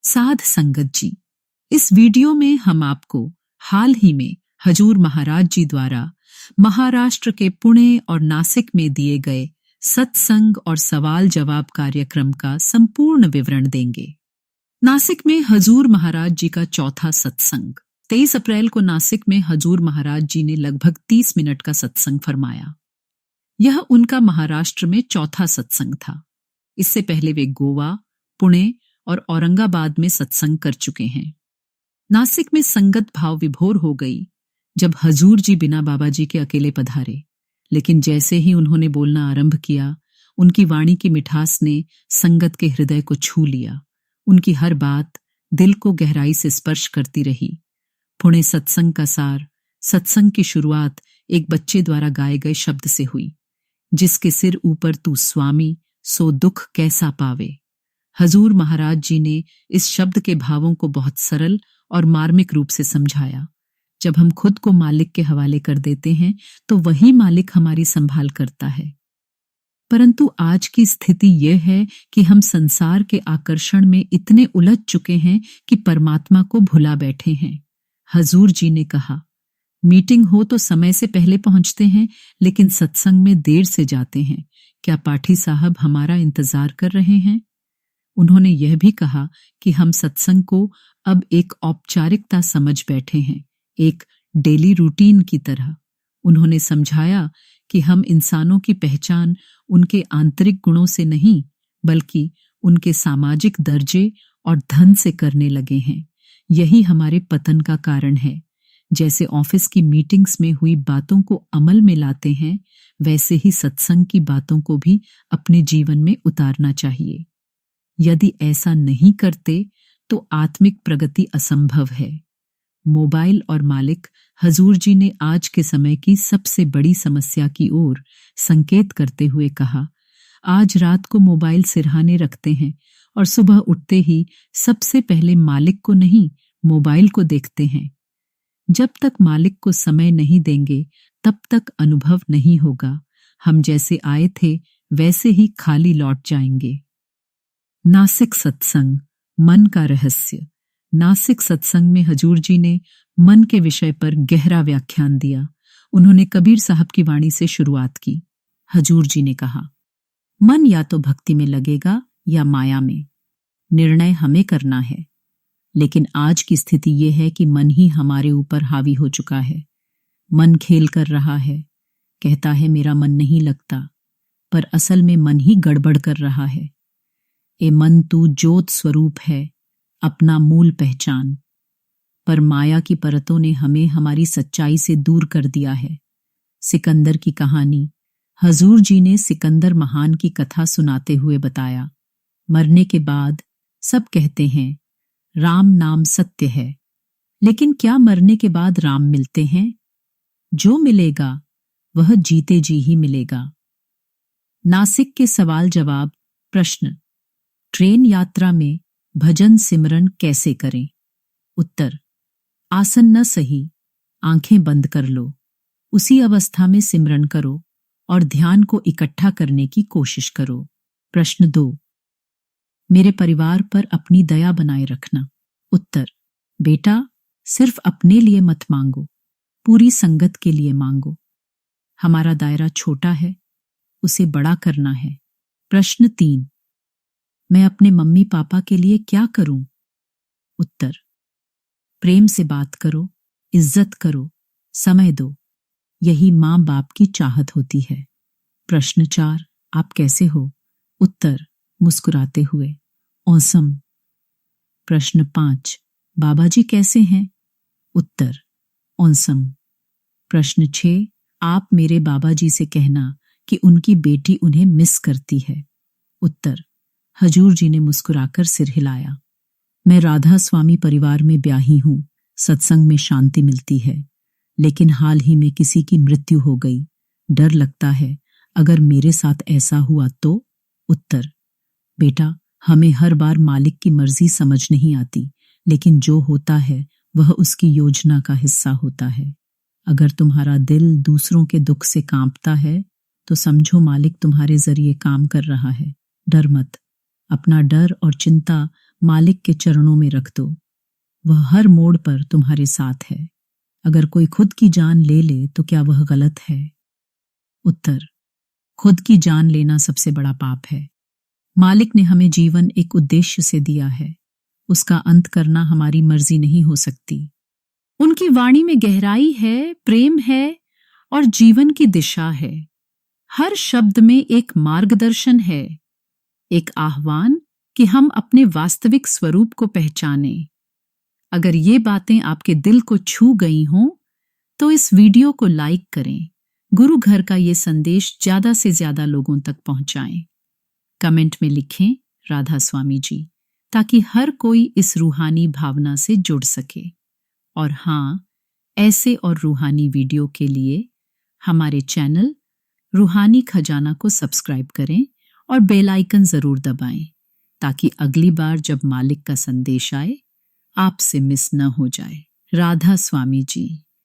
साध संगत जी, इस वीडियो में हम आपको हाल ही में हजूर महाराज जी द्वारा महाराष्ट्र के पुणे और नासिक में दिए गए सत्संग और सवाल जवाब कार्यक्रम का संपूर्ण विवरण देंगे। नासिक में हजूर महाराज जी का चौथा सत्संग 23 अप्रैल को नासिक में हजूर महाराज जी ने लगभग 30 मिनट का सत्संग फरमाया। यह उनका महाराष्ट्र में चौथा सत्संग था। इससे पहले वे गोवा, पुणे और औरंगाबाद में सत्संग कर चुके हैं। नासिक में संगत भाव विभोर हो गई जब हजूर जी बिना बाबा जी के अकेले पधारे, लेकिन जैसे ही उन्होंने बोलना आरंभ किया, उनकी वाणी की मिठास ने संगत के हृदय को छू लिया। उनकी हर बात दिल को गहराई से स्पर्श करती रही। पुणे सत्संग का सार, सत्संग की शुरुआत एक बच्चे द्वारा गाए गए शब्द से हुई, जिसके सिर ऊपर तू स्वामी सो दुख कैसा पावे। हजूर महाराज जी ने इस शब्द के भावों को बहुत सरल और मार्मिक रूप से समझाया। जब हम खुद को मालिक के हवाले कर देते हैं तो वही मालिक हमारी संभाल करता है। परंतु आज की स्थिति यह है कि हम संसार के आकर्षण में इतने उलझ चुके हैं कि परमात्मा को भुला बैठे हैं। हजूर जी ने कहा, मीटिंग हो तो समय से पहले पहुंचते हैं, लेकिन सत्संग में देर से जाते हैं। क्या पाठी साहब हमारा इंतजार कर रहे हैं? उन्होंने यह भी कहा कि हम सत्संग को अब एक औपचारिकता समझ बैठे हैं, एक डेली रूटीन की तरह। उन्होंने समझाया कि हम इंसानों की पहचान उनके आंतरिक गुणों से नहीं, बल्कि उनके सामाजिक दर्जे और धन से करने लगे हैं। यही हमारे पतन का कारण है। जैसे ऑफिस की मीटिंग्स में हुई बातों को अमल में लाते हैं, वैसे ही सत्संग की बातों को भी अपने जीवन में उतारना चाहिए। यदि ऐसा नहीं करते तो आत्मिक प्रगति असंभव है। मोबाइल और मालिक, हजूर जी ने आज के समय की सबसे बड़ी समस्या की ओर संकेत करते हुए कहा, आज रात को मोबाइल सिरहाने रखते हैं और सुबह उठते ही सबसे पहले मालिक को नहीं, मोबाइल को देखते हैं। जब तक मालिक को समय नहीं देंगे, तब तक अनुभव नहीं होगा। हम जैसे आए थे वैसे ही खाली लौट जाएंगे। नासिक सत्संग, मन का रहस्य। नासिक सत्संग में हजूर जी ने मन के विषय पर गहरा व्याख्यान दिया। उन्होंने कबीर साहब की वाणी से शुरुआत की। हजूर जी ने कहा, मन या तो भक्ति में लगेगा या माया में। निर्णय हमें करना है। लेकिन आज की स्थिति यह है कि मन ही हमारे ऊपर हावी हो चुका है। मन खेल कर रहा है, कहता है मेरा मन नहीं लगता, पर असल में मन ही गड़बड़ कर रहा है। ए मन तू ज्योत स्वरूप है, अपना मूल पहचान। पर माया की परतों ने हमें हमारी सच्चाई से दूर कर दिया है। सिकंदर की कहानी। हजूर जी ने सिकंदर महान की कथा सुनाते हुए बताया, मरने के बाद सब कहते हैं राम नाम सत्य है, लेकिन क्या मरने के बाद राम मिलते हैं? जो मिलेगा वह जीते जी ही मिलेगा। नासिक के सवाल जवाब प्रश्न, ट्रेन यात्रा में भजन सिमरन कैसे करें? उत्तर, आसन न सही, आंखें बंद कर लो, उसी अवस्था में सिमरन करो और ध्यान को इकट्ठा करने की कोशिश करो। प्रश्न 2, मेरे परिवार पर अपनी दया बनाए रखना। उत्तर, बेटा सिर्फ अपने लिए मत मांगो, पूरी संगत के लिए मांगो। हमारा दायरा छोटा है, उसे बड़ा करना है। प्रश्न 3, मैं अपने मम्मी पापा के लिए क्या करूं? उत्तर, प्रेम से बात करो, इज्जत करो, समय दो। यही मां बाप की चाहत होती है। प्रश्न 4, आप कैसे हो? उत्तर, मुस्कुराते हुए, औसम। प्रश्न 5, बाबा जी कैसे हैं? उत्तर, औसम। प्रश्न 6, आप मेरे बाबा जी से कहना कि उनकी बेटी उन्हें मिस करती है। उत्तर, हजूर जी ने मुस्कुराकर सिर हिलाया। मैं राधा स्वामी परिवार में ब्याही हूं। सत्संग में शांति मिलती है, लेकिन हाल ही में किसी की मृत्यु हो गई। डर लगता है अगर मेरे साथ ऐसा हुआ तो? उत्तर, बेटा हमें हर बार मालिक की मर्जी समझ नहीं आती, लेकिन जो होता है वह उसकी योजना का हिस्सा होता है। अगर तुम्हारा दिल दूसरों के दुख से कांपता है तो समझो मालिक तुम्हारे जरिए काम कर रहा है। डर मत। अपना डर और चिंता मालिक के चरणों में रख दो। वह हर मोड़ पर तुम्हारे साथ है। अगर कोई खुद की जान ले ले तो क्या वह गलत है? उत्तर: खुद की जान लेना सबसे बड़ा पाप है। मालिक ने हमें जीवन एक उद्देश्य से दिया है। उसका अंत करना हमारी मर्जी नहीं हो सकती। उनकी वाणी में गहराई है, प्रेम है और जीवन की दिशा है। हर शब्द में एक मार्गदर्शन है, एक आह्वान कि हम अपने वास्तविक स्वरूप को पहचानें। अगर ये बातें आपके दिल को छू गई हों तो इस वीडियो को लाइक करें। गुरु घर का ये संदेश ज्यादा से ज्यादा लोगों तक पहुंचाएं। कमेंट में लिखें राधा स्वामी जी, ताकि हर कोई इस रूहानी भावना से जुड़ सके। और हाँ, ऐसे और रूहानी वीडियो के लिए हमारे चैनल रूहानी खजाना को सब्सक्राइब करें और बेल आइकन जरूर दबाएं, ताकि अगली बार जब मालिक का संदेश आए आपसे मिस न हो जाए। राधा स्वामी जी।